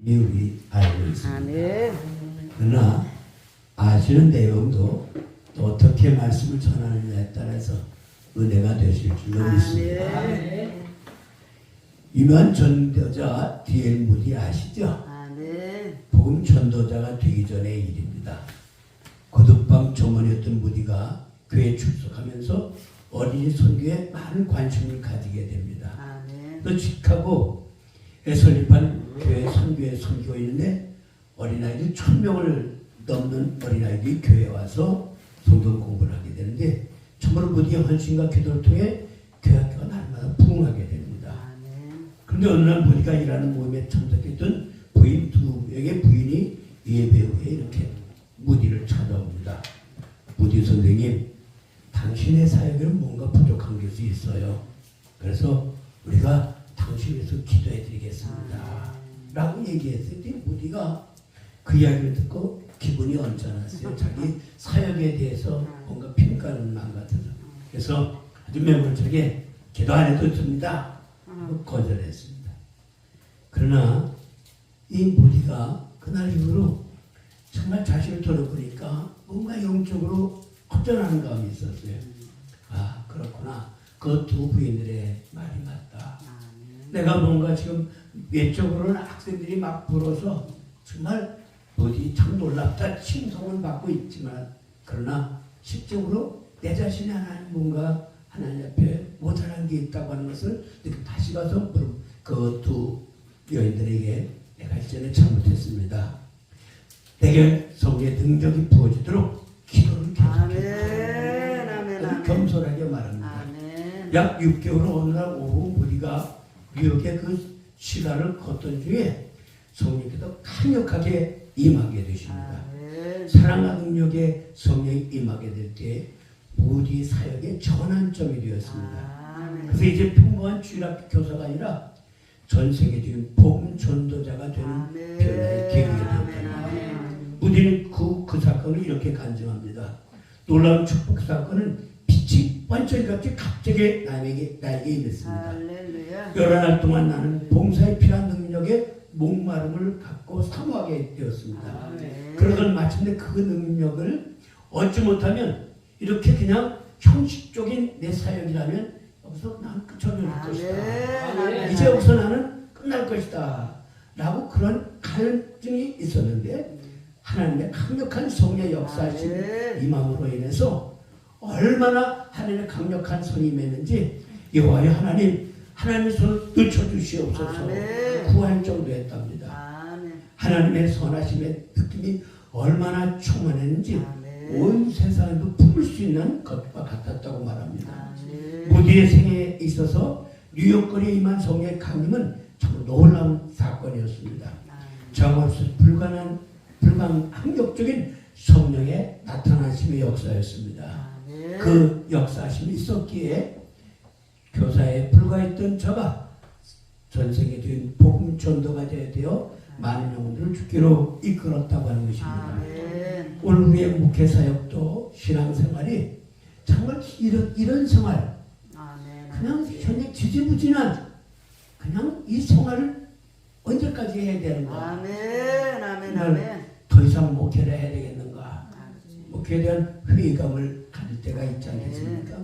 우리 알고 있습니다. 네. 그러나 아시는 내용도 또 어떻게 말씀을 전하느냐에 따라서 은혜가 되실 줄로 믿습니다. 네. 유명한 전도자 D.L. 무디 아시죠? 네. 복음 전도자가 되기 전의 일입니다. 거듭방 조문이었던 무디가 교회에 출석하면서 어린이 선교에 많은 관심을 가지게 됩니다. 네. 또 시카고에 설립한 교회 선교에 섬기고 있는데 어린아이들 1000명을 넘는 어린아이들이 교회에 와서 성경 공부를 하게 되는데 참으로 무디의 헌신과 기도를 통해 교회 학교가 날마다 부흥하게 됩니다. 그런데 어느 날 무디가 일하는 모임에 참석했던 부인 2명의 부인이 예배 후에 이렇게 무디를 찾아옵니다. 무디 선생님, 당신의 사역에는 뭔가 부족한 것이 있어요. 그래서 우리가 당신 위해서 기도해 드리겠습니다. 라고 얘기했을 때 무디가 그 이야기를 듣고 기분이 언짢았어요. 자기 사역에 대해서 뭔가 평가하는 마음 같아서. 그래서 아주 매몰차게 기도 안 해도 됩니다. 거절했습니다. 그러나 이 무디가 그날 이후로 정말 자신을 돌아보니까 뭔가 영적으로 허전한 감이 있었어요. 아, 그렇구나. 그 두 부인들의 말이 맞다. 내가 뭔가 지금 외적으로는 학생들이 막 불어서 정말 어디 참 놀랍다 칭송을 받고 있지만 그러나 실적으로 내 자신이 하나님 뭔가 하나님 앞에 모자란 게 있다고 하는 것을 다시 가서 그 두 여인들에게 내가 이전에 잘못했습니다. 내게 성령의 능력이 부어지도록 기도를 계속했다. 겸손하게 말합니다. 약 6개월 후 어느 날 오후 무디가 뉴욕의 그 시가를 걷던 중에 성령께서 강력하게 임하게 되십니다. 사랑과 능력의 성령이 임하게 될 때 무디 사역의 전환점이 되었습니다. 그래서 이제 평범한 주일학교 교사가 아니라 전 세계적인 복음 전도자가 되는 변화의 계기가 되었습니다. 무디는 그 사건을 이렇게 간증합니다. 놀라운 축복 사건은 빛이 번쩍이같이 갑자기 나에게 임했습니다. 여러 날 동안 나는 봉사에 필요한 능력에 목마름을 갖고 사모하게 되었습니다. 그러던 마침내 그 능력을 얻지 못하면 이렇게 그냥 형식적인 내 사역이라면 여기서 나는 끝쳐질 것이다. 이제 여기서 나는 끝날 것이다. 라고 그런 갈증이 있었는데 하나님의 강력한 성령의 역사하신 임함으로 인해서 얼마나 하나님의 강력한 손이 임했는지 여호와의 하나님의 손을 늦춰주시옵소서 구할 정도였답니다. 하나님의 선하심의 느낌이 얼마나 충만했는지 온 세상에도 품을 수 있는 것과 같았다고 말합니다. 무디의 생애에 있어서 뉴욕거리에 임한 성령의 강림은 참 놀라운 사건이었습니다. 정없이 불가항력적인 성령의 나타나심의 역사였습니다. 그 역사심이 있었기에 교사에 불과했던 저가 전 세계적인 복음 전도가 되어 많은 영혼들을 주께로 이끌었다고 하는 것입니다. 오늘 우리의 목회 사역도 신앙생활이 정말 이런 생활, 그냥 현재 지지부진한 그냥 이 생활을 언제까지 해야 되는가? 더 이상 목회를 해야 되겠는가? 목회에 대한 회의감을 가질 때가 있지 않겠습니까?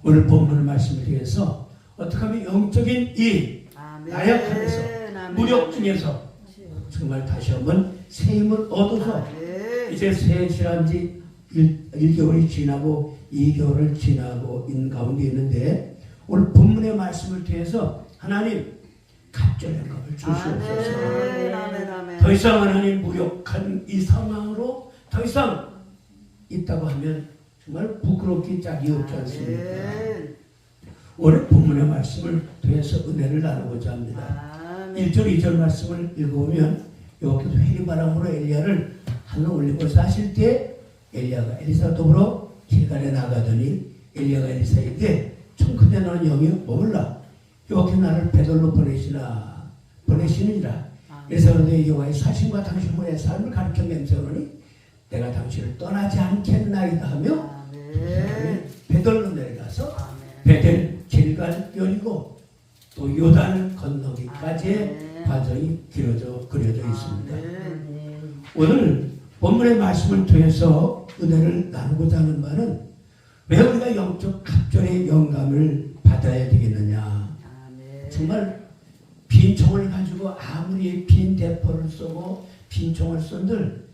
오늘 본문 말씀을 통해서 어떻게 하면 영적인 이 나약함에서 무력 중에서 정말 다시 한번 새 힘을 얻어서 이제 새 지난지 1개월이 지나고 2개월을 지나고 있는 가운데 있는데 오늘 본문의 말씀을 통해서 하나님 갑절의 겁을 주시옵소서. 더 이상 하나님 무력한 이 상황으로 더 이상 있다고 하면 정말 부끄럽기 짝이 없지 않습니까? 오늘 본문의 말씀을 통해서 은혜를 나누고자 합니다. 1절 2절 말씀을 읽어보면 여기서 회리바람으로 엘리야를 하늘 올리고 사실 때 엘리야가 엘리사 더불어 길갈에 나가더니 엘리야가 엘리사에게 좀 근데 너는 영이 머물라 여기 나를 베들로 보내시느니라. 엘리사가 내 여호와의 사심과 당신 후의 삶을 가르쳐 맹세하노니 내가 당신을 떠나지 않겠나이다 하며 베들로 내려가서 베델 길갈 여리고 또 요단을 건너기까지의 과정이 그려져 있습니다. 오늘 본문의 말씀을 통해서 은혜를 나누고자 하는 말은 왜 우리가 영적 갑절의 영감을 받아야 되겠느냐. 정말 빈 총을 가지고 아무리 빈 대포를 쏘고 빈 총을 쏜들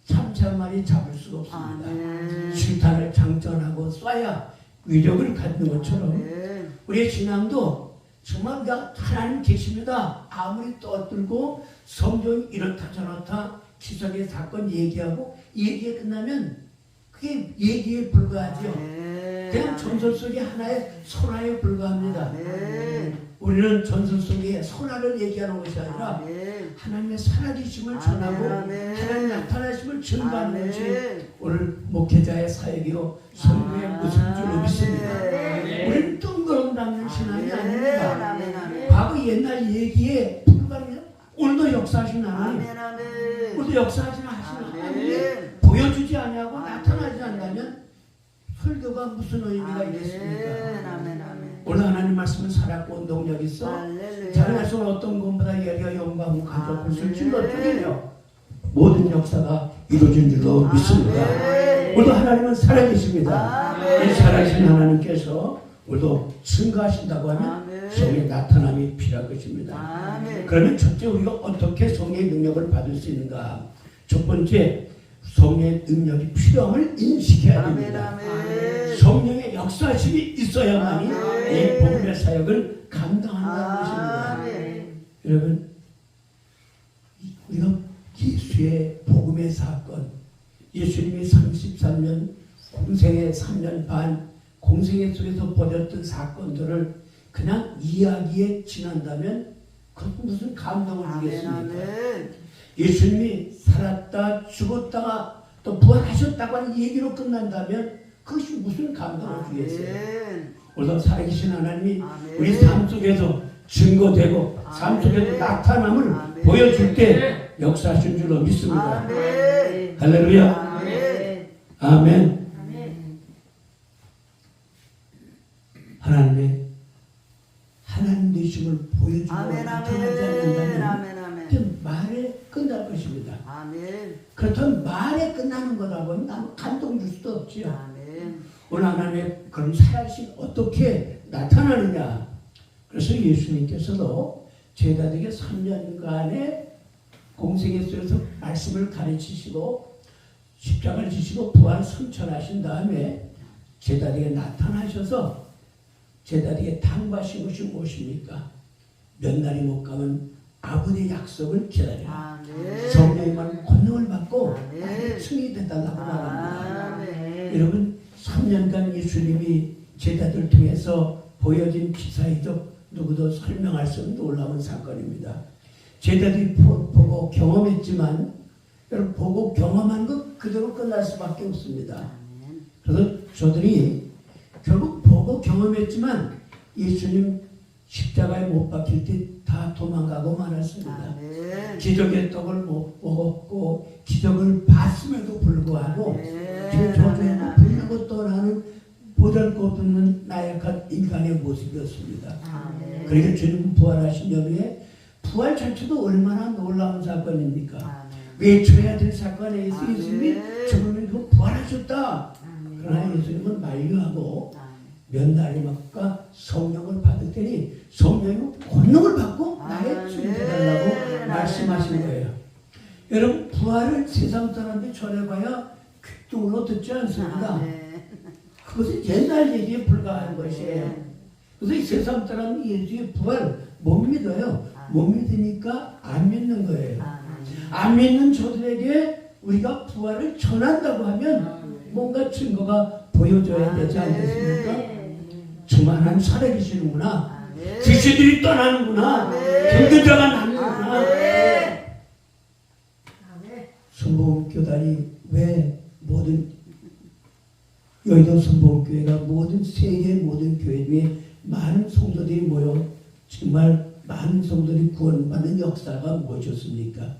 참새 한 마리 잡을 수가 없습니다. 실탄을 장전하고 쏴야 위력을 갖는 것처럼 우리의 신앙도 정말 우리가 하나님 계십니다. 아무리 떠들고 성경 이렇다 저렇다 기적의 사건 얘기하고 얘기에 끝나면 그게 얘기에 불과하죠. 그냥 전설 속의 하나의 소라에 불과합니다. 우리는 전설 속의 소라를 얘기하는 것이 아니라 하나님의 살아계심을 전하고 하나님의 나타나심을 증거하는 것이 오늘 목회자의 사역이요 성도의 모습인 줄로 믿습니다. 우리는 뜬구름 담는 신앙이 아닙니다. 과거 옛날 얘기에 불과합니다. 오늘도 역사하신 하나님, 오늘도 역사하시는 하나님이 보여주지 않냐고 나타나지 않는다면 설교가 무슨 의미가 있겠습니까? 오늘 하나님 말씀은 살았고 운동력 있어 자기 말씀은 어떤 것보다 예리와 영광을 가져올 수 있을지로 드리며 모든 역사가 이루어진 줄로 믿습니다. 오늘도 하나님은 살아계십니다. 이 살아계신 하나님께서 오늘도 증거하신다고 하면 성의 나타남이 필요할 것입니다. 그러면 첫째 우리가 어떻게 성의 능력을 받을 수 있는가? 첫 번째 성의 능력이 필요함을 인식해야 됩니다. 성령의 역사심이 있어야만이 이 복음의 사역을 감당한다는 것입니다. 여러분 우리가 예수의 복음의 사건, 예수님이 33년 공생의 3년 반 공생애 속에서 벌였던 사건들을 그냥 이야기에 지난다면 그것은 무슨 감동을 주겠습니까? 예수님이 살았다 죽었다가 또 부활하셨다고 하는 얘기로 끝난다면 그것이 무슨 감동을 주겠어요? 오늘 살아계신 하나님이 우리 삶 속에서 증거되고 삶 속에서 나타남을 보여줄 때 역사하신 줄로 믿습니다. 할렐루야. 아멘. 하나님의 하나님 되심을 보여주고 나타나지 않는다면 말에 끝날 것입니다. 그렇다면 말에 끝나는 거라고 하면 나는 감동 줄 수도 없지요. 오늘 하나님의 그런 살아계신 어떻게 나타나느냐. 그래서 예수님께서도 제자들에게 3년간의 공생애 속에서 말씀을 가르치시고 십자가를 지시고 부활 선천하신 다음에 제자들에게 나타나셔서 제자들에게 당부하신 것이 무엇입니까? 몇 날이 못 가면 아버지의 약속을 기다려라. 성령님만 권능을 받고 나의 증이 되달라고 말합니다. 여러분 3년간 예수님이 제자들 통해서 보여진 기사이죠. 누구도 설명할 수 없는 놀라운 사건입니다. 제자들이 보고 경험했지만 여러분 보고 경험한 것 그대로 끝날 수밖에 없습니다. 그래서 저들이 결국 보고 경험했지만 예수님 십자가에 못 박힐 때 다 도망가고 말았습니다. 기적의 떡을 못 먹었고 기적을 봤음에도 불구하고 저주에도 불리고 떠나는 보잘것없는 나약한 인간의 모습이었습니다. 그러니까 주님 부활하신 여기에 부활 자체도 얼마나 놀라운 사건입니까? 외쳐야 될 사건에 예수님이 죽음에도 부활하셨다. 그러나 예수님은 만류하고 몇 날이 막가 성령을 받을 때니 성령이 권능을 받고 나의 주인 되달라고 말씀하신 거예요. 여러분 부활을 세상 사람들이 전해봐야 귓등으로 듣지 않습니다. 그것은 옛날 얘기에 불과한 것이에요. 그래서 이 세상 사람이 예수의 부활 못 믿어요. 못 믿으니까 안 믿는 거예요. 안 믿는 저들에게 우리가 부활을 전한다고 하면 뭔가 증거가 보여줘야 되지 않겠습니까? 정말 하나님 살아계시는구나. 귀신들이 떠나는구나. 경전자가 나는구나. 순복음교단이 왜 모든 여의도 순복음교회가 모든 세계 모든 교회 중에 많은 성도들이 모여 정말 많은 성도들이 구원받는 역사가 무엇이었습니까?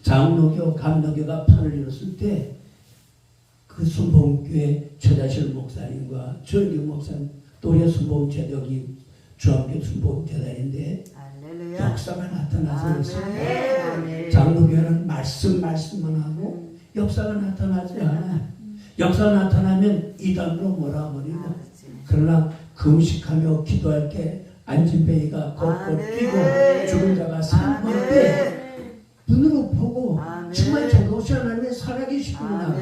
장로교, 감로교가 판을 이뤘을 때 그 순복음교회 최다실 목사님과 조영경 목사님 또 우리 순복음제 여기 중앙교 순복음재단인데 역사가 나타나서 있습니다. 아멘. 장로교회는 말씀만 하고 역사가 나타나지 않아요. 역사가 나타나면 이단으로 몰아버리고, 그러나 금식하며 기도할 때 안진뱅이가 걷고 뛰고 죽은 자가 산걸 때 눈으로 보고 정말 저것이 하나님의 살아계시구나.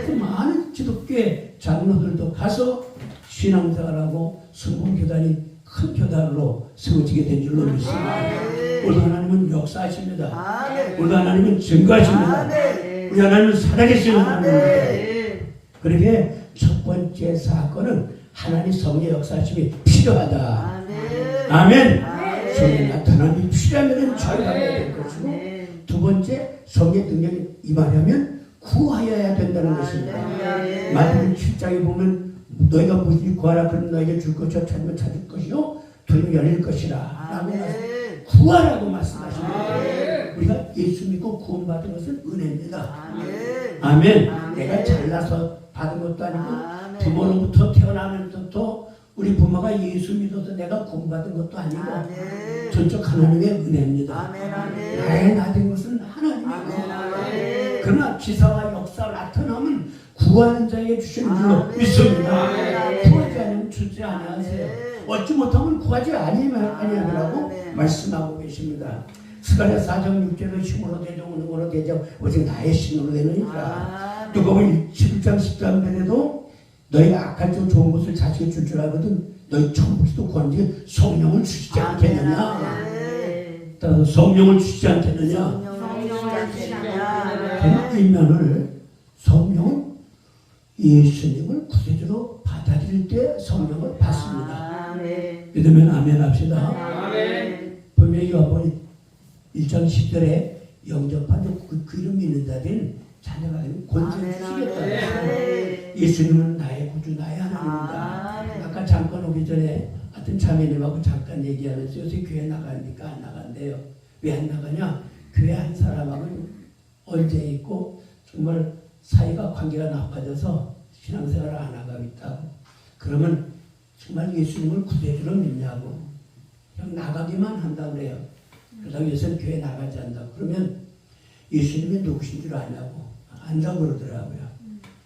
그 많은 기독교회 장로들도 가서 신앙생활하고 성공교단이 큰 교단으로 세워지게 된 줄로 믿습니다. 우리 하나님은 역사하십니다. 우리 하나님은 증거하십니다. 우리 하나님은 살아계시는 하나님입니다. 그렇게 첫 번째 사건은 하나님 성령의 역사하심이 필요하다. 아멘. 성령의 나타남이 필요하면 자유하게 될 것이고, 두 번째 성령의 능력이 임하려면 구하여야 된다는 것입니다. 마태복음 7장에 보면 너희가 무엇을 구하라 그러면 너에게 줄 것이요 찾으면 찾을 것이요 두드리면 열릴 것이라 라고 구하라고 말씀하십니다. 우리가 예수 믿고 구원받은 것은 은혜입니다. 아멘. 내가 잘나서 받은 것도 아니고 부모로부터 태어나면서부터 우리 부모가 예수 믿어서 내가 구원받은 것도 아니고 전적 하나님의 은혜입니다. 나의 나된 것은 하나님의 은혜. 그러나 기사와 역사가 나타나면 구하는 자에게 주시는 줄로 믿습니다. 구하지 않으면 주지 아니하세요. 얻지 못하면 구하지 아니하라고 말씀하고 계십니다. 스가랴 4장 6절에 힘으로 되죠 능으로 되죠 오직 나의 신으로 되느니라. 누가복음 11장 13절에도 너희가 악한 쪽 좋은 것을 자식에 줄 줄 알거든 너희 처음부터 구한 지 성령을 주시지 않겠느냐. 따라서 성령을 주시지 않겠느냐. 그런 일면을 성령은 예수님을 구세주로 받아들일 때 성령을 받습니다. 믿으면 아멘 합시다. 분명히 요한복음 1장 10절에 영접한 그 이름 믿는 자들은 자녀가 되면 권세를 주시겠다. 예수님은 나의 구주 나의 하나님입니다. 아까 잠깐 오기 전에 하여튼 자매님하고 잠깐 얘기하면서 요새 교회 나가니까 안 나간대요. 왜 안 나가냐? 교회 한 사람하고는 언제 있고 정말 사이가 관계가 나빠져서 신앙생활을 안 하고 있다고. 그러면 정말 예수님을 구세주로 믿냐고. 그냥 나가기만 한다고 그래요. 그러다가 요새는 교회 나가지 않는다고. 그러면 예수님이 누구신 줄 아냐고. 안다고 그러더라고요.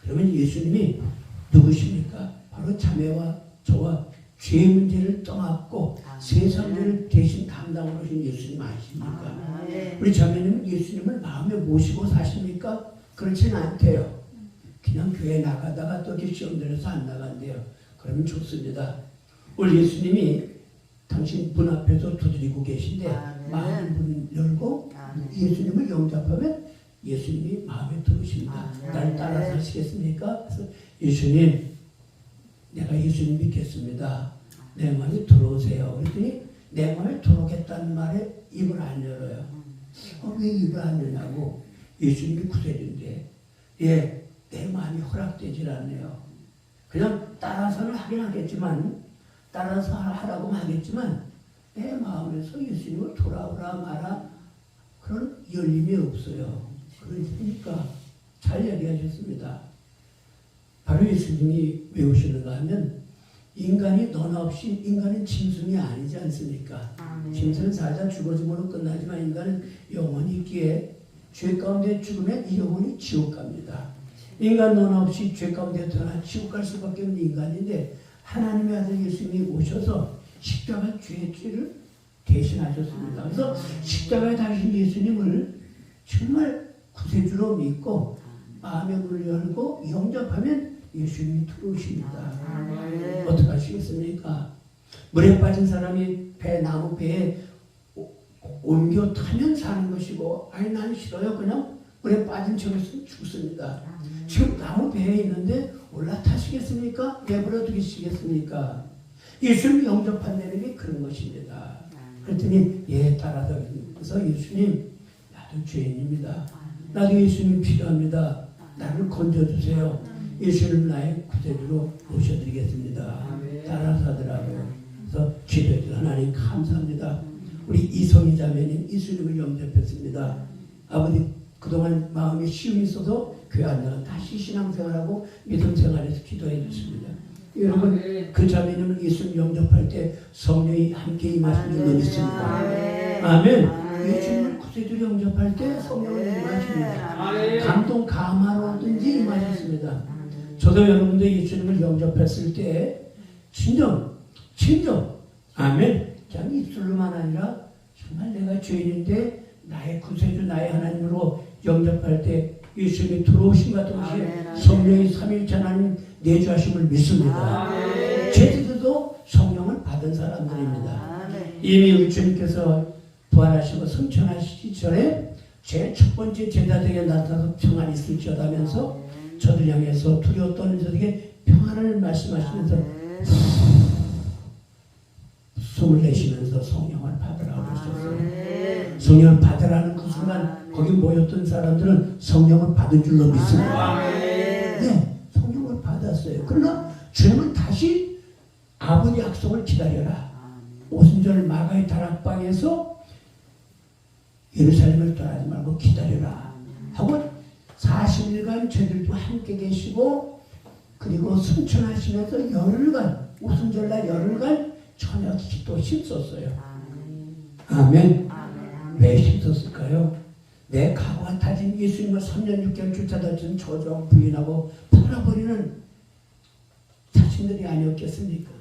그러면 예수님이 누구십니까? 바로 자매와 저와 죄 문제를 떠안고 세상 죄를 대신 담당으로 오신 예수님 아십니까? 우리 자매님은 예수님을 마음에 모시고 사십니까? 그렇지는 않대요. 그냥 교회 나가다가 또 이렇게 시험 들어서 안 나간대요. 그러면 좋습니다. 오늘 예수님이 당신 문 앞에서 두드리고 계신데 마음의 문을 열고 예수님을 영접하면 예수님이 마음에 들으십니다. 날 따라서 하시겠습니까? 그래서 예수님, 내가 예수님 믿겠습니다. 내 마음에 들어오세요. 그랬더니 내 마음에 들어오겠다는 말에 입을 안 열어요. 왜 입을 안 열냐고. 예수님이 구세주인데 내 마음이 허락되질 않네요. 그냥 따라서는 하긴 하겠지만 따라서 하라고 하겠지만 내 마음에서 예수님을 돌아오라 마라 그런 열림이 없어요. 그러니까 잘 얘기하셨습니다. 바로 예수님이 왜 오시는가 하면 인간이 너나 없이 인간은 짐승이 아니지 않습니까? 짐승은 살다 죽어짐으로 끝나지만 인간은 영원히 있기에 죄 가운데 죽으면 이 영혼이 지옥 갑니다. 인간 너나 없이 죄 가운데 들어가 지옥 갈 수밖에 없는 인간인데 하나님의 아들 예수님이 오셔서 십자가 죄의 죄를 대신하셨습니다. 그래서 십자가에 달리신 예수님을 정말 구세주로 믿고 마음의 문을 열고 영접하면 예수님이 들어오십니다. 어떻게 하시겠습니까? 물에 빠진 사람이 나무 배에 옮겨 타면 사는 것이고 아니 난 싫어요. 그냥 물에 빠진 척 했으면 죽습니다. 지금 나무 배에 있는데 올라타시겠습니까? 내버려 두시겠습니까? 예수님 영접한다는 게 그런 것입니다. 그랬더니 따라서 그래서 예수님 나도 죄인입니다. 나도 예수님 필요합니다. 나를 건져주세요. 예수님 나의 구세주로 모셔드리겠습니다. 따라서 하더라고요. 그래서 기도해주셔서 하나님 감사합니다. 우리 이성희 자매님 예수님을 영접했습니다. 아버지 그동안 마음에 시험이 있어서 교회 안 나가 다시 신앙생활하고 믿음 생활에서 기도해 주십니다. 여러분 그 자매님은 예수님 영접할 때 성령이 함께 임하신 줄로 믿습니다. 아멘. 예수님을 구세주로 영접할 때 성령을 임하십니다. 감동 가마로든지 임하셨습니다. 저도 여러분들 예수님을 영접했을 때 진정 아멘. 그냥 입술로만 아니라 정말 내가 죄인인데 나의 구세주 나의 하나님으로 영접할 때 예수님이 들어오심과 동시에 성령이 삼위일체 하나님 내주하심을 믿습니다. 제자들도 성령을 받은 사람들입니다. 이미 우리 주님께서 부활하시고 승천하시기 전에 제일 첫 번째 제자들에게 나타나서 평안이 있을지어다면서 저들 향해서 두려워 떠는 자들에게 평안을 말씀하시면서 숨을 내쉬면서 성령을 받으라고 하셨어요. 성령을 받으라는 그 순간 거기 모였던 사람들은 성령을 받은 줄로 믿습니다. 네, 성령을 받았어요. 그러나 주님은 다시 아버지 약속을 기다려라. 오순절 마가의 다락방에서 예루살렘을 떠나지 말고 기다려라 하고 40일간 저희들도 함께 계시고 그리고 승천하시면서 열흘간 오순절날 열흘간 저녁 기도 힘썼어요. 아멘. 왜 힘썼을까요? 내 각오가 다진 예수님을 3년 6개월 쫓아다니는 조종 부인하고 팔아버리는 자신들이 아니었겠습니까?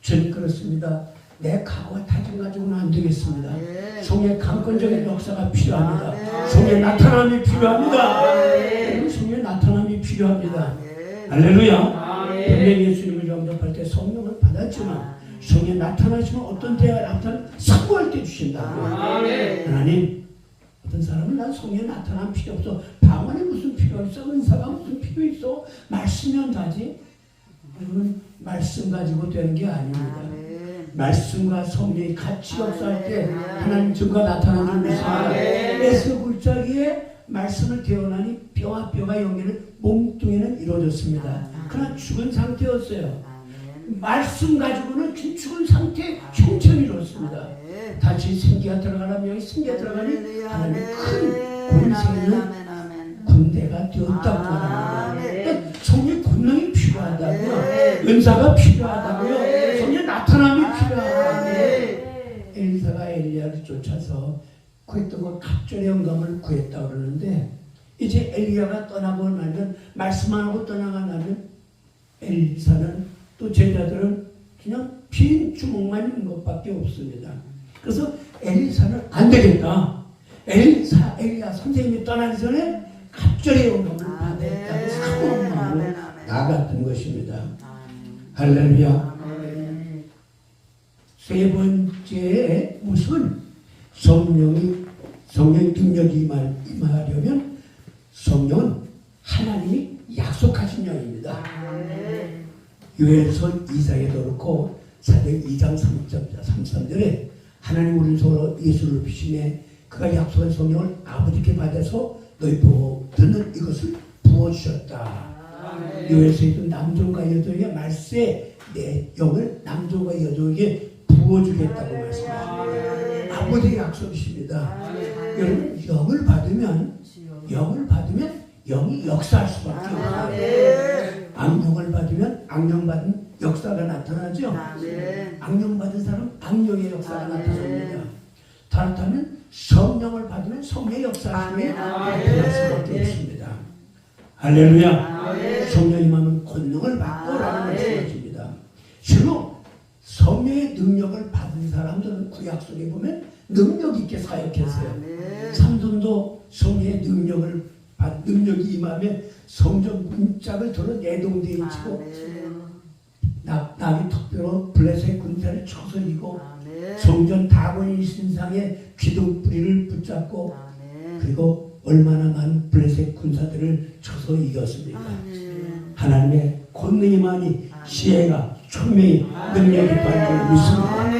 저는 그렇습니다. 내 각오가 다짐 가지고는 안 되겠습니다. 성의 강권적인 역사가 필요합니다. 성의 나타남이 필요합니다. 성의 나타남이 필요합니다. 할렐루야. 분명히 예수님을 영접할 때 성령을 받았지만 성령이 나타나시면 어떤 때가 나타나면 사고할 때 주신다고요. 하나님 어떤 사람은 난 성령이 나타나면 필요 없어. 방언이 무슨 필요 있어. 은사가 무슨 필요 있어. 말씀면 다지. 여러분 말씀 가지고 되는 게 아닙니다. 말씀과 성령이 같이 역사할 때 하나님 증거가 나타나는 것입니다. 에스더 굴짜기에 말씀을 태어나니 뼈와 뼈가 연결된 몸뚱이는 이루어졌습니다. 그러나 죽은 상태였어요. 말씀 가지고는 죽은 상태 형체를 이뤘습니다. 다시 생기가 들어가는 명이 생기가 들어가니 하나님 큰 권세는 군대가 되었다고 말합니다. 성령의 권능이 필요하다고요. 은사가 필요하다고요. 성령의 나타남이 필요하다고요. 엘리사가 엘리야를 쫓아서 구했던 것 갑절의 영감을 구했다고 그러는데 이제 엘리야가 떠나고 나면 말씀 안 하고 떠나가면 엘리사는 또 제자들은 그냥 빈 주먹만 있는 것밖에 없습니다. 그래서 엘리사는 안 되겠다. 엘리야 선생님이 떠나기 전에 갑절의 영감을 받았다고 사모함으로 나갔던 것입니다. 할렐루야. 세 번째 모습은 성령의 능력이 임하려면 성령은 하나님이 약속하신 영입니다. 요엘서 2장에도 그렇고 사도행 2장 3절에 하나님 우리 서로 예수를 높이시네 그가 약속한 성령을 아버지께 받아서 너희 보고 듣는 이것을 부어주셨다. 요엘서에도 남종과 여종에게 말세 내 영을 남종과 여종에게 부어주겠다고 말씀하십니다. 아버지의 약속이십니다. 여러분 영을 받으면 영이 역사할 수밖에 없어요. 악령을 받으면 악령받은 역사가 나타나죠. 악령받은 사람은 악령의 역사가 나타납니다. 다르다면 성령을 받으면 성령의 역사심이 나타날 수밖에 없습니다. 할렐루야. 성령이 임하면 권능을 받고라는 말씀하십니다. 실로 성령의 능력을 받은 사람들은 구약 속에 보면 능력 있게 사역했어요. 삼손도 성령의 능력이 임하면 성전 문짝을 들어 내동대에 치고 낙이 턱뼈로 블레셋 군사를 쳐서 이고 성전 다곤이 신상에 기둥뿌리를 붙잡고 그리고 얼마나 많은 블레셋 군사들을 쳐서 이겼습니까? 하나님의 권능이 많이 시혜가 총명이 능력이 발견을 믿습니다.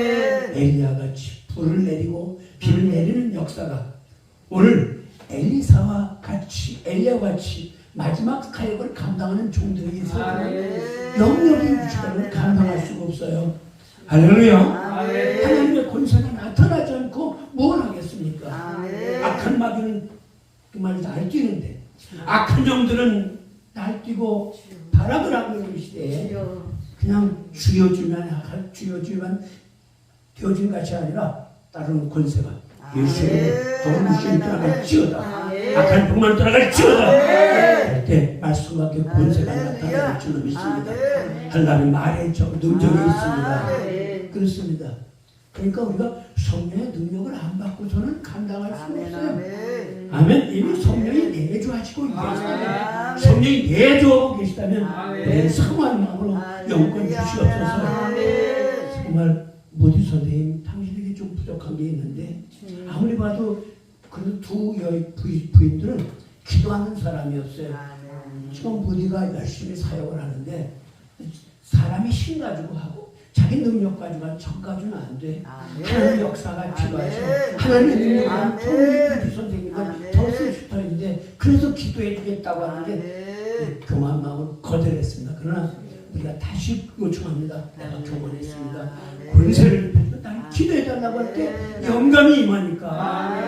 엘리야같이 불을 내리고 비를 내리는 역사가 오늘 엘리야와 같이 마지막 사역을 감당하는 종들에게 있어서 영역이 무시하면 감당할 수가 없어요. 할렐루야. 하나님의 권세가 나타나지 않고 뭘 하겠습니까? 악한 마귀는 정말 날뛰는데 악한 영들은 날뛰고 발악을 하고 있는 시대에 그냥 쥐어주면 되어진 것이 아니라 다른 권세가 예수의 동무신 떠나갈 지어다. 악한 병만 떠나갈 지어다. 할 때 말씀과 그 권세가 나타날 줄로 믿습니다. 하나님의 말에 저 능력이 있습니다. 그렇습니다. 그러니까 우리가 성령의 능력을 안 받고서는 감당할 수 없어요. 아멘. 이미 성령이 내주하시고 계시다면, 성령이 내주하고 계시다면 우리는 성한 마음으로 영권 주시옵소서. 정말 모디 선생님, 당신에게 좀 부족한 게 있는데 아무리 봐도 그 두 부인들은 기도하는 사람이었어요. 지금 모디가 열심히 사역을 하는데 사람이 힘 가지고 하고 자기 능력 가지고는 정 가지고는 안 돼. 하나님의 역사가 필요하죠. 하나님의 능력은 모디 선생님은 더 쓰고 있는데 그래서 기도해 주겠다고 하는데 교만 마음을 거절했습니다. 그러나 우리가 다시 요청합니다. 내가 교만했습니다. 권세를 입혀서 나를 기도해달라고 할 때 영감이 임하니까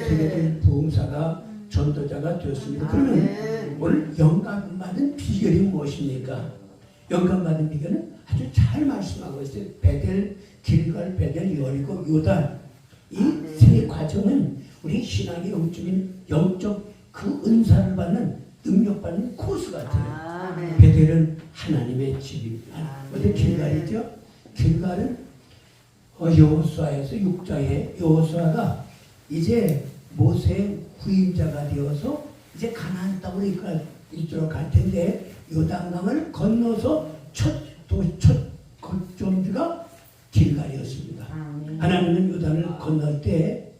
세계적인 부흥사가 전도자가 되었습니다. 그러면 오늘 영감 받은 비결이 무엇입니까? 영감 받은 비결은 아주 잘 말씀하고 있어요. 베델, 길갈, 베델, 여리고, 요단. 이 세 과정은 우리 신앙의 영적 그 은사를 받는 능력받는 코스 같아요. 베델은 하나님의 집입니다. 어디 길갈이죠? 길갈은 여호수아에서 6장에 여호수아가 이제 모세의 후임자가 되어서 이제 가나안 땅으로 이끌어 갈 텐데 요단강을 건너서 첫 거점지가 길갈이었습니다. 하나님은 요단을 건널 때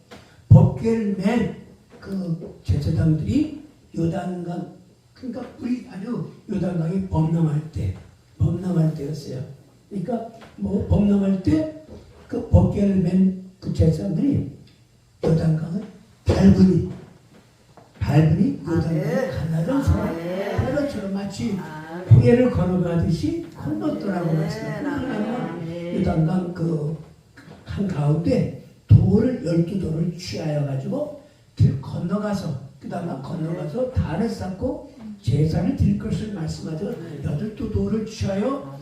법궤를 맨 그 제사장들이 요단강, 그러니까 우리 아주 요단강이 범람할 때였어요. 그러니까 뭐 범람할 때 그 법궤를 맨 그 제사장들이 요단강을 밟으니 요단강을 가나던 사람 그것처럼 마치 홍해를 걸어가듯이 건넜더라고 말씀합니다. 요단강 그 한가운데 돌을 12돌을 취하여 가지고 길 건너가서 그 다음에 건너가서 단을 쌓고 제사를 드릴 것을 말씀하죠. 12돌을 취하여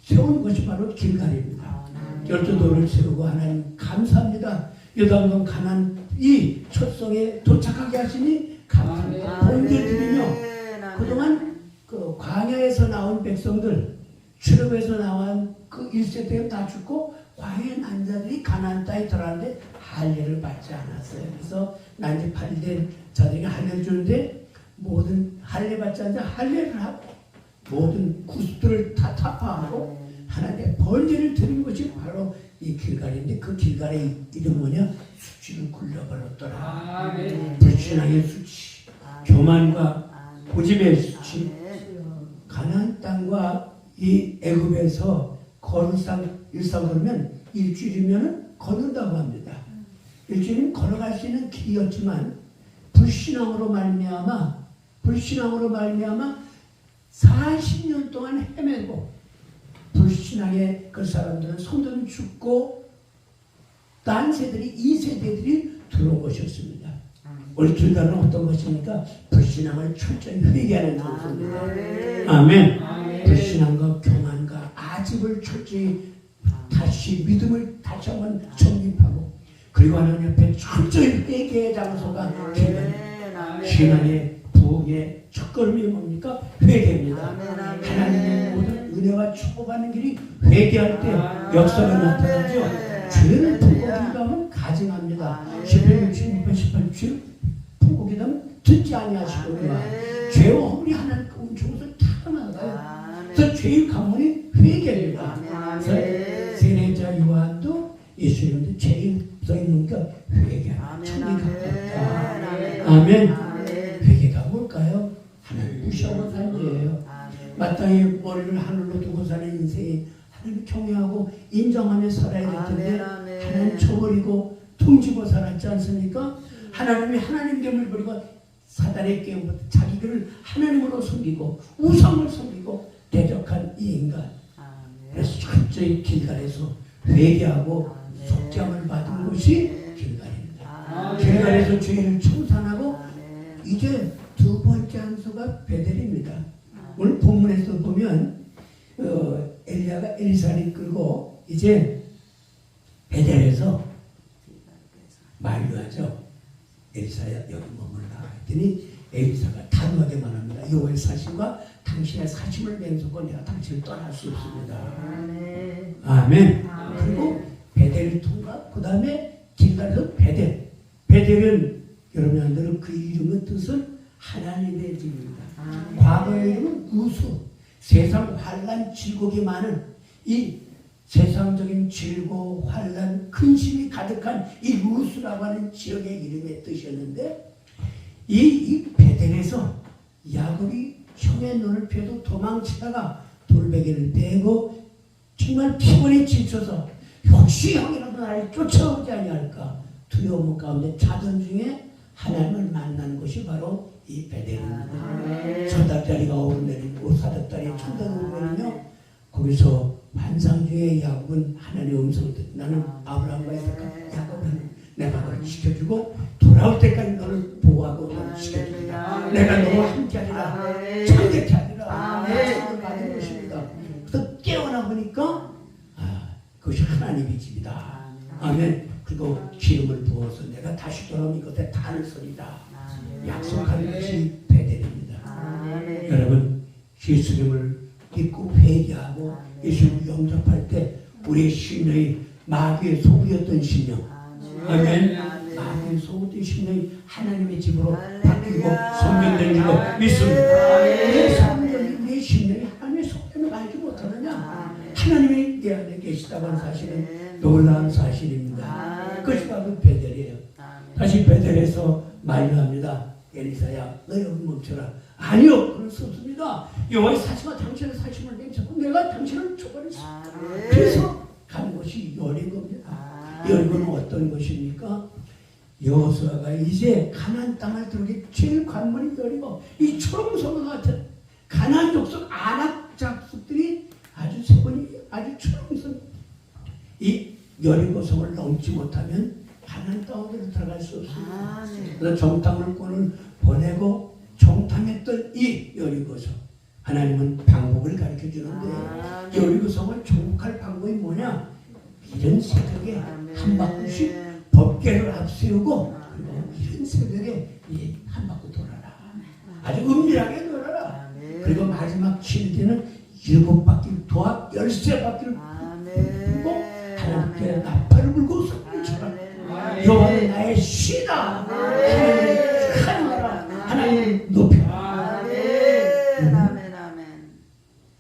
세운 것이 바로 길갈입니다. 12돌을 세우고 하나님 감사합니다. 요단강 가나안이 첫성에 도착하게 하시니 감사합니다. 본들 드리며 그동안 그 광야에서 나온 백성들, 출애굽에서 나온 그 1세대에 다 죽고 광야에 난 자들이 가나안 땅에 들어가는데 할례를 받지 않았어요. 그래서 난지 팔리된 자들에게 할례를 주는데 모든 할례 받지 않는 할례를 하고 모든 구습들을 다 타파하고 하나님의 번제를 드린 것이 바로 이 길갈인데 그 길갈의 이름 뭐냐? 수치를 굴려버렸더라. 불신앙의 수치, 교만과 고집의 수치. 가나안 땅과 이 애굽에서 일상 걸으면 일주일이면 걷는다고 합니다. 일주일은 걸어갈 수 있는 길이었지만 불신앙으로 말미암아 40년 동안 헤매고 불신앙의 그 사람들은 손들은 죽고 딴 세들이 2세대들이 들어오셨습니다. 우리 길가는 어떤 것입니까? 불신앙을 철저히 회개하는 곳입니다. 아멘. 불신앙과 교만과 아집을 철저히 다시 믿음을 다시 한번 정립하고 그리고 하나님 옆에 철저히 회개의 장소가 길가입니다. 신앙의 부흥의 첫걸음이 뭡니까? 회개입니다. 하나님의 모든 은혜와 축복하는 길이 회개할 때 역사가 나타나죠. 죄를 품고기도하면 가증합니다. 11편 16편 18편 품고기도하면 듣지 아니하시거든요. 죄와 허물이 하나님 은총에서 타나가요. 그래서 죄의 강원이 회개입니다. 세례자 요한도 예수님도 죄의 써있으니까 회개하는 천리 가깝다. 아멘. 회개가 뭘까요? 하나님 무시하고 사는 거예요. 마땅히 머리를 하늘로 두고 사는 인생이 하나님 경외하고 인정하며 살아야 될 텐데 하나님 쳐버리고 퉁치고 살았지 않습니까? 하나님이 하나님됨을 버리고 사단의 깨움부터 자기를 하나님으로 섬기고 우상을 섬기고 대적한 이 인간. 그래서 철저히 길갈에서 회개하고 속죄함을 받은 것이 길갈입니다. 길갈에서 죄를 청산하고 이제 두 번째 한수가 베델입니다. 오늘 본문에서 보면 엘리야가 엘리사를 끌고 이제 베델에서 만류하죠. 엘리사야 여기 머물라 했더니 엘리사가 단호하게 말합니다. 여호와의 사심과 당신의 사심을 맹세하고 내가 당신을 떠날 수 없습니다. 아멘. 그리고 베델을 통과 그 다음에 길갈에서 베델. 베델은 여러분들은 그 이름의 뜻은 하나님의 집입니다. 과거의 이름은 우수. 세상 환란 질곡이 많은 이 세상적인 질곡, 환란, 근심이 가득한 이 우수라고 하는 지역의 이름의 뜻이었는데 이 베델에서 야곱이 형의 눈을 펴도 도망치다가 돌베개를 베고 정말 피곤에 지쳐서 혹시 형이라도 나를 쫓아오지 아니할까 두려움 가운데 자던 중에 하나님을 만난 곳이 바로 이 베델입니다. 천닥다리가 오르내리고 사닥다리 천당이 오르내리며 거기서 환상 중에 야곱은 하나님의 음성을 듣고 나는 아브라함과 이삭과 야곱은 내가 너를 지켜주고 돌아올 때까지 너를 보호하고 너를 지켜주리라. 내가 너와 함께하리라. 참되게 하리라. 참을 받은 것입니다. 그래서 깨어나 보니까 그것이 하나님의 집이다. 아멘. 그리고 기름을 부어서 내가 다시 돌아오면 이것에 단을 서리라. 약속하는 것이 베델입니다. 여러분 예수님을 믿고 회개하고 예수님을 영접할 때 우리의 심령이 마귀의 소비였던 심령, 아멘. 마귀의 소비였던 심령이 하나님의 집으로 바뀌고 성경된 줄로 믿습니다. 왜 성경이 우리의 심령이 하나님의 소비를 알지 못하느냐? 하나님이 내 안에 계시다고 하는 사실은 놀라운 사실입니다. 그것이 바로 베델이에요. 다시 베델에서 만류합니다. 엘리사야 너 여기 멈춰라. 아니요 그럴 수 없습니다. 여호와의 사심과 당신의 사심을 맹세하고 내가 당신을 초월했어. 그래서 간 곳이 여리고입니다. 여리고는 어떤 곳입니까? 여호수아가 이제 가나안 땅을 들어오기 제일 관문이 여리고 이 초롱성과 같은 가나안 족속 아낙 족속들이 아주 세번이 아주 초롱성 이 여리고성을 넘지 못하면 가나안 땅으로 들어갈 수 없습니다. 그래서 정탐꾼을 보내고 정탐했던 이 여리고성 하나님은 방법을 가르쳐 주는데 여리고성을 정복할 방법이 뭐냐? 이런 새벽에 한 바퀴씩 법궤를 앞세우고 그리고 이런 새벽에 한 바퀴 돌아라. 아주 은밀하게 돌아라. 그리고 마지막 7일에는 7바퀴 도합 13바퀴를 불고 하나님께 나팔을 불고 소리를 쳐라. 여호와는 나의 시다. 하나님을 찬양하라. 하나님을 높여라.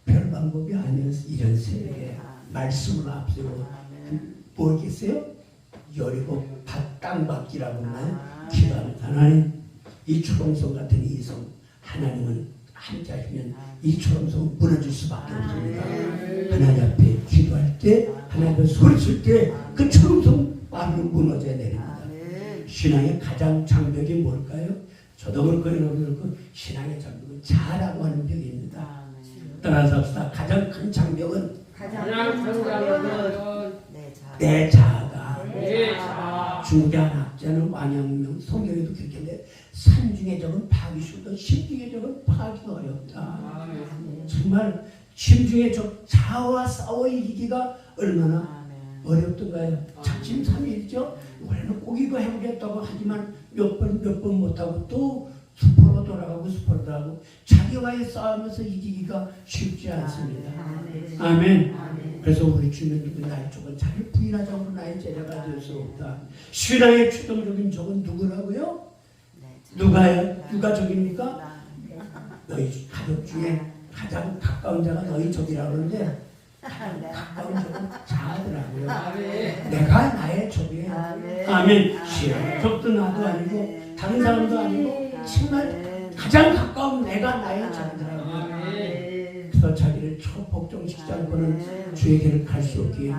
별 방법이 아니어서 이런 새벽에 말씀을 앞세우고 뭐겠어요? 여리고 땅받기라고 하나요? 기도합니다. 하나님 이 초롱성 같은 이 성 하나님은 함께 하시면 이 초롱성은 무너질 수밖에 없습니다. 하나님 앞에 기도할 때 하나님 앞에 소리칠 때 그 초롱성 마음이 무너져 내립니다. 신앙의 가장 장벽이 뭘까요? 저도 그렇고 여러분도 그렇고 신앙의 장벽은 자라고 하는 벽입니다. 따라서 합시다. 가장 큰 장벽은 내 자아다. 중대한 학자는 완양명 성경에도 그렇게 했는데 산 중에 적은 파기 쉽고 심 중에 적은 파기가 어렵다. 정말 심 중에 적 자아와 싸워 이기기가 얼마나 어렵던가요? 작심삼일이죠. 원래는 고기가 해보겠다고 하지만 몇 번 못하고 또 수포로 돌아가고 수포로 돌아가고 자기와의 싸움에서 이기기가 쉽지 않습니다. 아멘. 그래서 우리 주님은 나의 족은 자기를 부인하지 않고 나의 제자가 될 수 없다. 신앙의 최종적인 적은 누구라고요? 누가 적입니까? 너희 가족 중에 가장 가까운 자가 너희 적이라고 하는데 가까운 적은 자아더라고요. 내가 나의 적이에요. 아멘. 신앙의 적도 나도 아니고 다른 사람도 아니고 정말 가장 가까운 내가 나의 적이더라고요. 그래서 자기를 초복종시키지 않고는 주의 길을 갈 수 없기에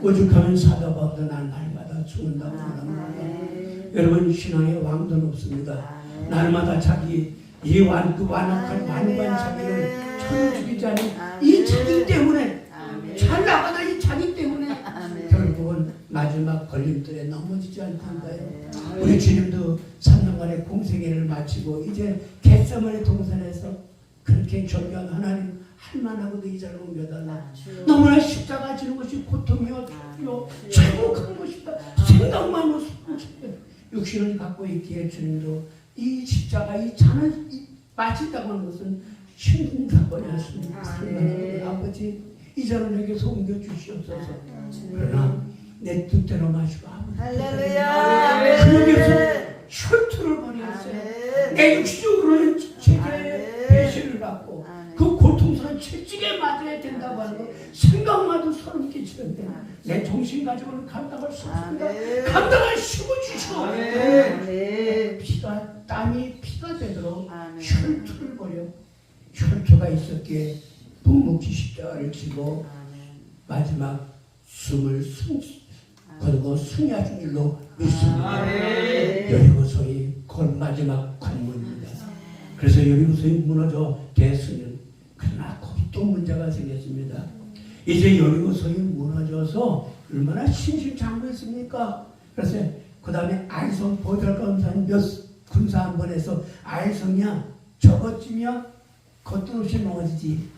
오죽하면 사도바보다 난 날마다 죽는다고 말합니다. 여러분 신앙의 왕도는 없습니다. 날마다 자기 이 완악한 완고한 자기를 천을 죽이지 않은 이 자기 때문에 잘 나가다 이 자기 때문에 결국은 마지막 걸림돌에 넘어지지 않던가요. 우리 주님도 3년간의 공생애를 마치고 이제 겟세마네 동산에서 그렇게 존경한 하나님 할만하고도 이 자리로 옮겨달라. 너무나 십자가 지는 것이 고통이요 참혹한 것이다. 생각만으로 육신을 갖고 있기에 주님도 이 십자가 이 잔을 마신다고 하는 것은 힘든 사건이었습니다. 아버지 이 잔을 내게서 옮겨주시옵소서. 그러나 내 뜻대로 마시고 할렐루야. 그에게서 혈투를 벌였어요. 내 육신으로는 제게 배신을 받고 그 고통스러운 채찍에 맞아야 된다고 하는 거 생각만도 소름 끼치는데 내 정신 가지고는 감당할 수 없습니다. 감당할 힘을 주시고 피가 땀이 피가 되도록 혈투를 벌여 혈투가 있었기에 묵묵히 십자가를 지고 마지막 숨을 거두고 승리하신 일로 믿습니다. 여리고성이 곧 마지막 관문입니다. 그래서 여리고성이 무너져 대승은 그러나 거기 또 문제가 생겼습니다. 이제 여리고성이 무너져서 얼마나 신실장구했습니까? 그래서 그 다음에 아이성 보잘검사는 몇 군사 한 번 해서 아이성이야 저것쯤이야 겉도 없이 넘어지지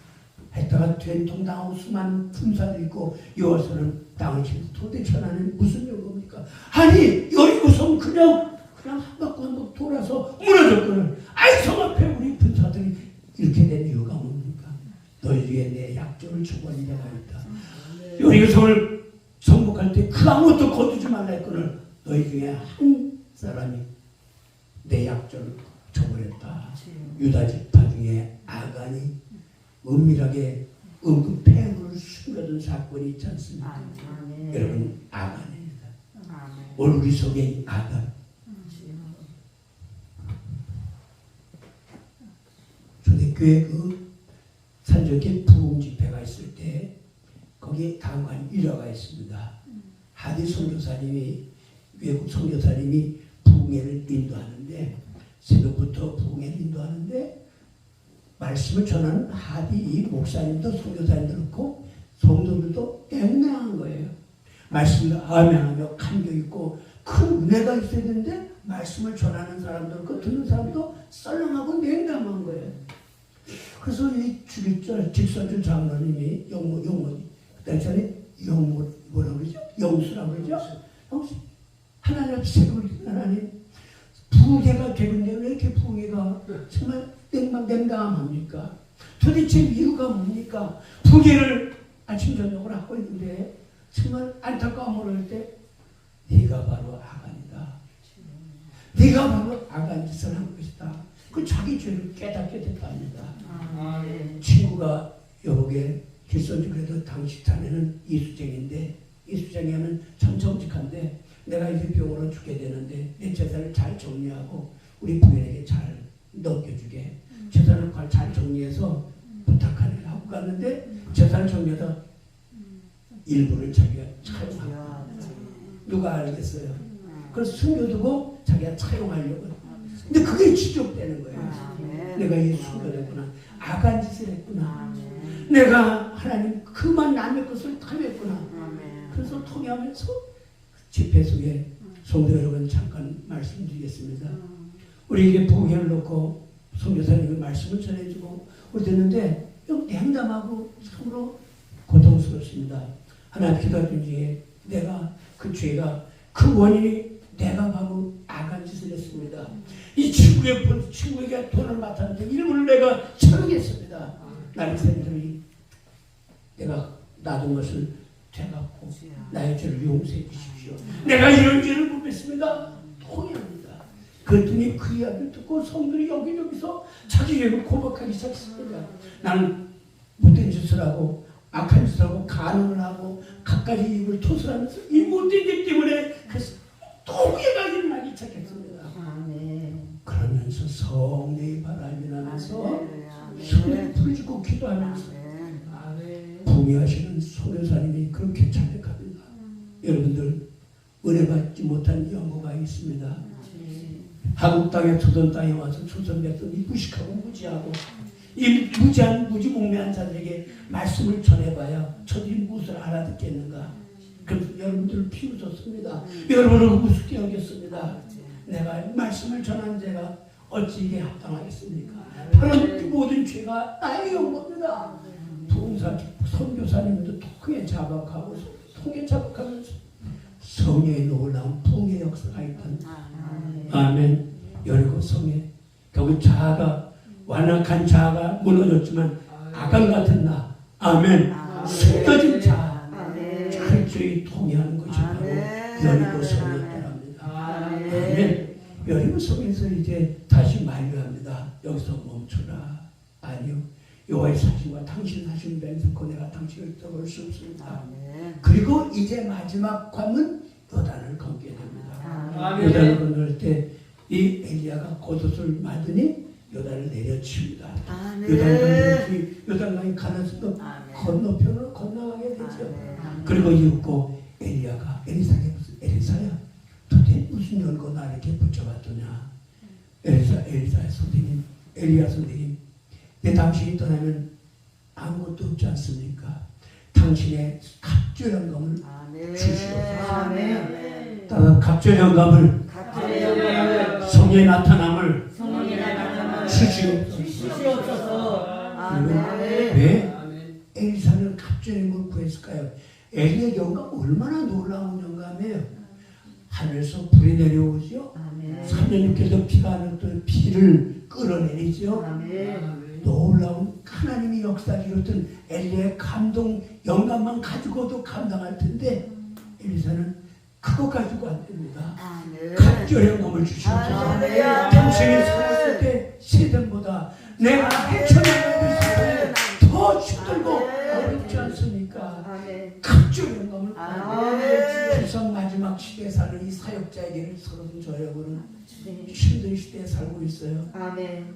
했다가 된통당하고 수많은 군사도 있고 여호와서는 땅을 치면서 도대체 나는 무슨 용어입니까? 아니 여리고성 그냥 한 바퀴 돌아서 무너졌거든. 아이성 앞에 우리 군사들이 이렇게 된 이유가 뭡니까? 너희 중에 내 약점을 주고한 자가 있다. 여리고성을 정복할 때 그 아무것도 거두지 말라 했거든. 너희 중에 한 사람이 내 약점을 저버렸다. 유다 지파 중에 아간이 은밀하게 은근 폐물을 숨겨둔 사건이 있지 않습니까? 여러분 아간입니다. 오늘 우리 속에 아간. 초대교회 그 산적에 부흥 집회가 있을 때 거기에 당관 일화가 있습니다. 하디 선교사님이 외국 선교사님이 부흥회를 인도하는데 새벽부터 부흥회를 인도하는데 말씀을 전하는 하디 이 목사님도 선교사님도 그렇고 성도들도 맹랑한 거예요. 말씀을 아멘하며 감격있고 큰 은혜가 있어야 되는데 말씀을 전하는 사람도 그렇고 듣는 사람도 썰렁하고 냉담한 거예요. 그래서 이 주기절 직선주 장로님이 영모 그다음에 뭐라고 그러죠? 영수라고 그러죠? 하나님 앞에 세우리 하나님 부흥회가 되는데 왜 이렇게 부흥회가 정말 냉담합니까? 도대체 이유가 뭡니까? 부흥회를 아침 저녁을 하고 있는데 정말 안타까움을 할 때 네가 바로 아간이다. 네가 바로 아간 짓을 한 것이다. 그 자기 죄를 깨닫게 됐답니다. 친구가 여보게 길선지 그래도 당시 자네는 이수쟁인데 이수쟁이 하면 참 정직한데 내가 이제 병으로 죽게 되는데 내 재산을 잘 정리하고 우리 부인에게 잘 넘겨주게 재산을 잘 정리해서 부탁하네 하고 갔는데 재산을 정리하다 일부를 자기가 차용하고 누가 알겠어요? 그래서 숨겨두고 자기가 차용하려고 근데 그게 지적되는 거예요. 내가 이 숨겨뒀구나. 악한 짓을 했구나. 내가 하나님 그만 남의 것을 탐했구나. 그래서 통해하면서 집회 속에 성도 여러분 잠깐 말씀드리겠습니다. 우리에게 부흥회를 놓고 선교사님이 말씀을 전해주고 그랬는데 냉담하고 참으로 고통스럽습니다. 하나 기도하던 중에 내가 그 죄가 그 원인이 내가 바로 악한 짓을 했습니다. 이 친구에게 돈을 맡았는데 일부를 내가 처리했습니다. 나는 쌤들이 내가 놔둔 것을 되갚고 나의 죄를 용서해 주십시오. 내가 이런 죄를 못했습니다. 통해합니다. 그랬더니 그 이야기를 듣고 성들이 여기저기서 자기 죄를 고백하기 시작했습니다. 나는 못된 짓을 하고 악한 짓을 하고 간음을 하고 갖가지 입을 토설하면서 이 못된 죄 때문에 또 후회가 일어나기 시작했습니다. 그러면서 성령의 바람이 나면서 손을 풀어주고 기도하면서 부흥하시는 선교사님이 그렇게 자백합니다. 여러분들 은혜 받지 못한 영고가 있습니다. 한국 땅에 조선 땅에 와서 조선 백성이 무식하고 무지하고 이 무지몽매한 자들에게 말씀을 전해봐야 저들이 무엇을 알아듣겠는가. 그래서 여러분들을 비웃었습니다. 여러분을 우습게 여겼습니다. 내가 말씀을 전한 제가 어찌 이게 합당하겠습니까? 바로 그 모든 죄가 나에게 온 겁니다. 부흥사 선교사님도 통에 자박하고 통에 자박하면서 성령의 놀라운 부흥의 역사가 있던 아멘. 여리고 성에 결국 자아가 완악한 자아가 무너졌지만 아간 같은 나 아멘. 숨겨진 자아 철저히 통해하는 것이 바로 여리고 성이었답니다. 아멘. 여리고 성에서 이제 다시 만류합니다. 여기서 멈춰라. 아니요. 여호와의 사신과 당신 사신 맹세코 내가 당신을 떠볼 수 없습니다. 그리고 이제 마지막 관문 요단을 건게 됩니다. 요단을 건널 때 이 엘리야가 겉옷을 맞으니 요단을 내려칩니다. 요단강이 가나서도 건너편으로 건너가게 되죠. 그리고 이윽고 엘리야가 엘리사에게 엘리사야 도대체 무슨 연고 나 이렇게 붙잡았더냐. 엘리사의 선생님 엘리야 선생님 내 당신이 떠나면 아무것도 없지 않습니까? 당신의 갑절 영감을 주시옵소서. 따라 갑절 영감을 성령의 나타남을 주시옵소서. 왜 엘리사는 갑절 영감을 구했을까요? 엘리의 영감 얼마나 놀라운 영감이에요. 하늘에서 불이 내려오죠. 3년 6개월 비가 하는 피를 끌어내리죠. 놀라운 하나님의 역사를 이뤘던 엘리의 감동 영감만 가지고도 감당할 텐데 엘리사는 그거 가지고 안 됩니다. 갑절 영감을 주시옵소서. 당신이 살았을 때 세상보다 내가 헤쳐나가는 것이 더 힘들고 어렵지 않습니까? 갑절 영감을 세상 마지막 시대에 사는 이 사역자에게는 서른 저여고는 힘든 시대에 살고 있어요.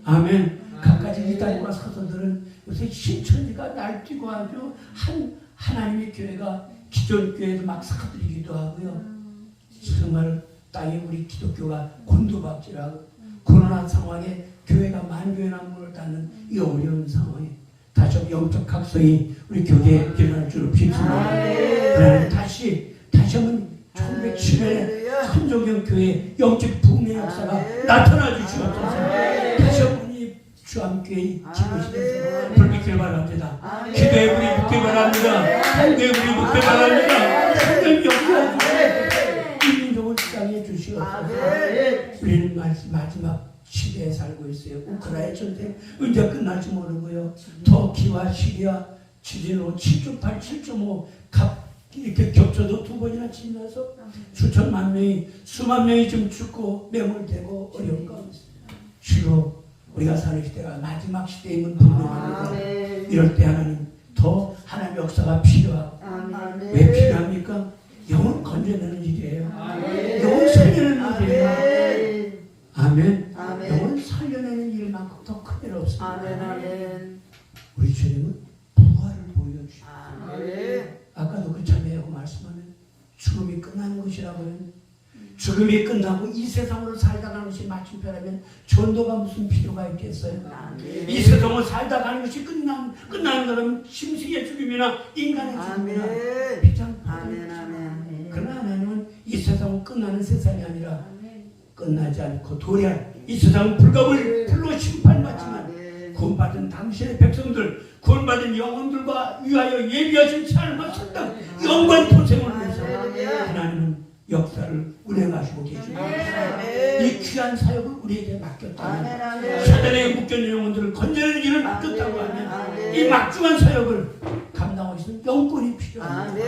아멘. 갖가지 이단과 사도들은 요새 신천지가 날뛰고 아주 하나님의 교회가 기존 교회도 막 사들이기도 하고요. 정말 땅에 우리 기독교가 곤두박질하고 코로나 상황에 교회가 만교의 난문을 닫는 이 어려운 상황에 다시 영적 각성이 우리 교회에 일어날 줄을 빕니다. 그러나 다시 한번 1907년에 선조경 교회 영적 부흥의 역사가 나타나 주시옵소서. 다시 한번 이 주암교회의 지구시대에서 불빛길 바랍니다. 기도의 불이 붙길 바랍니다. 공개의 불이 붙길 바랍니다. 하나님 역사해 주시옵소서. 이 민족을 시장해 주시옵소서. 우리는 마지막 시대에 살고 있어요. 우크라이나 전쟁 언제 끝날지 모르고요. 터키와 시리아 지진으로 7.8, 7.5 이렇게 겹쳐도 두 번이나 지나서 수천만 명이 수만 명이 지금 죽고 매몰되고 어려운 가운데 주로 우리가 사는 시대가 마지막 시대임은 분명합니다. 이럴 때 하나님 더 하나님의 역사가 필요하고 왜 필요합니까? 영혼 건져내는 일이에요. 영혼 살려내는 일이에요. 아멘. 영혼 살려내는 일만큼 더 큰 일 없습니다. 우리 주님은 부활을 보여주시고 아까도 그 자매하고 말씀하면 죽음이 끝나는 것이라고요. 죽음이 끝나고 이 세상으로 살다 가는 것이 마침표라면 전도가 무슨 필요가 있겠어요? 이 세상으로 살다 가는 것이 끝나는 거라면 심승의 죽음이나 인간의 죽음이나 그러나 하나님은 이 세상은 끝나는 세상이 아니라 끝나지 않고 도리한 이 세상은 불로 심판받지만 구원받은 당신의 백성들 구원받은 영혼들과 위하여 예비하신 삶과 성당 영광 도생을 위해서 하나님은 역사를 운행하시고 계십니다. 이 귀한 사역을 우리에게 맡겼다면 사단에 묶여있는 영혼들을 건져내는 일을 맡겼다고 하면 이 막중한 사역을 감당하고 있는 영권이 필요합니다.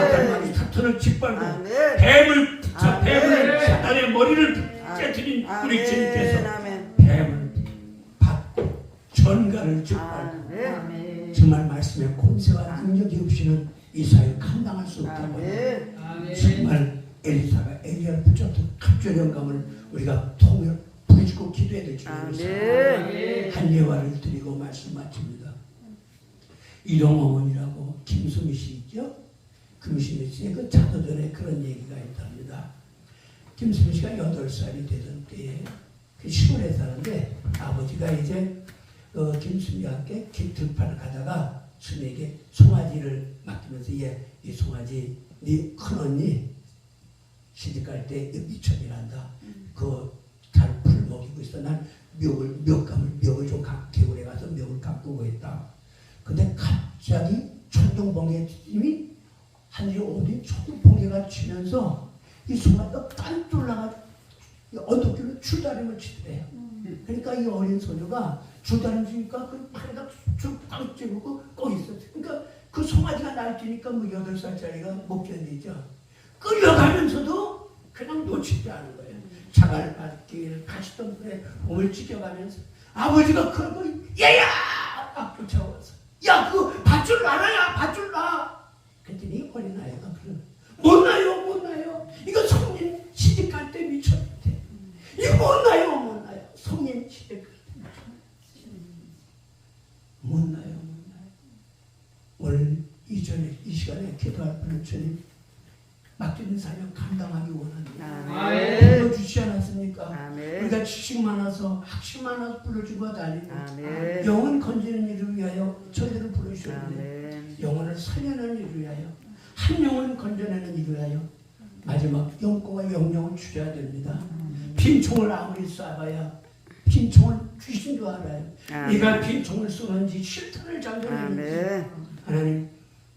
아까 말한 사탄을 짓밟고 뱀을 붙여 뱀을 사단의 머리를 깨뜨린 우리 주님께서 뱀을 받고 전가를 짓밟고 정말 말씀의 권세와 능력이 없이는 이 사역을 감당할 수 없다고 합니다. 정말 엘리사가 엘리야를 붙잡던 갑절 영감을 우리가 통을 부르짖고 기도해야 될 줄 알았습니다. 한 예화를 드리고 말씀 마칩니다. 일용어머니라고 김수미 씨 있죠? 김수미 씨의 그 자도전에 그런 얘기가 있답니다. 김수미 씨가 8살이 되던 때에 그 시골에 사는데 아버지가 이제 김수미와 함께 들판을 가다가 수미에게 송아지를 맡기면서 이 송아지 네 큰언니 시집갈 때 미천이란다. 그 잘 풀먹이고 있어. 난 멱을 좀 개울에 가서 멱을 가꾸고 있다. 근데 갑자기 천둥번개님이 하늘이 어디 천둥번개가 치면서 이 순간 딴쫄라가 언덕길로 줄다림을 치더래요. 그러니까 이 어린 소녀가 줄다림 치니까 그 팔에다 쭉꽉 찌르고 꼭 있었어요. 그러니까 그 송아지가 날뛰니까 뭐 8살짜리가 못 견디죠. 끌려가면서도 그냥 놓치지 않은 거예요. 자갈밭길 가시덤불에 몸을 찢겨가면서 아버지가 그러고 얘야! 막 쫓아와서 야 그거 밧줄 놔라야 밧줄 놔! 그랬더니 어린아이가 못 나요 이거 성인 시집갈 때 미쳤대. 이거 못 나요 성인 시집갈 때 못 나요. 오늘 이 시간에 기도할 분은 주님 맡기는 사명 감당하기 원합니다. 불러주시지 않았습니까? 우리가 지식 많아서 학식 많아서 불러주고 다니고 영혼 건지는 일을 위하여 저희들을 부르셨는데 영혼을 살려내는 일을 위하여 한 영혼 건져내는 일을 위하여 마지막 영혼과 영령을 줄여야 됩니다. 빈총을 아무리 쏴봐야 빈총은 귀신 줄 알아요. 네가 빈총을 쏘는지 실탄을 잠그는지 하나님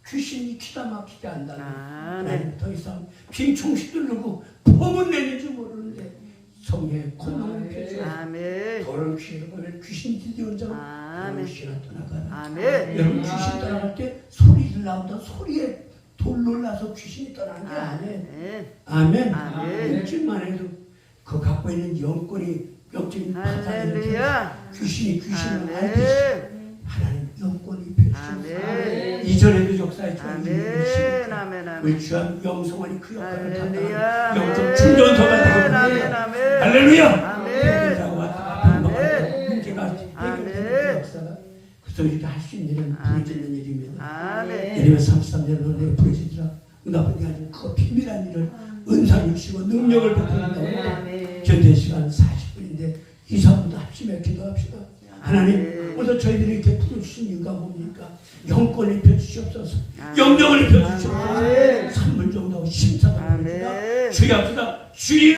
귀신이 기가 막히게 한다. 하나님 더 이상 빈총 휘두르고 폼은 내는지 모르는데 성령의 권능을 펴주세요. 더러운 귀신을 보면 귀신 들려온다고 여러분 귀신아 떠나가라. 여러분 귀신 떠나갈 때 소리를 나온다. 소리에 돌 놀라서 귀신이 떠나는 게 아니에요. 아멘. 일주일만 해도 그 갖고 있는 영권이 영적인 파산을 귀신을 알듯이 하나님 영권이 펴주셔서 이전에도 역사에 주한 우리 주한 영성원이 그 역할을 담당하는 영적 충전소가 되겠습니다. 할렐루야. 해결자고 왔다가 반복하고 문제가 해결되는 역사가 그래서 우리가 할 수 있는 일은 부르짖는 일입니다. 예레미야 33년 내에 부르짖으라 응답은 게 아니고 그거 비밀한 일을 은사 주시고 능력을 베푼다고. 현재 시간 40분인데 2, 3분도 합심해 기도합시다. 하나님 오늘 저희들이 이렇게 부르주신 이유가 뭡니까? 영권을 펴주시옵소서. 영령을 펴주시옵소서. 3분 정도 심사도 합니다. 주의 앞에다 주의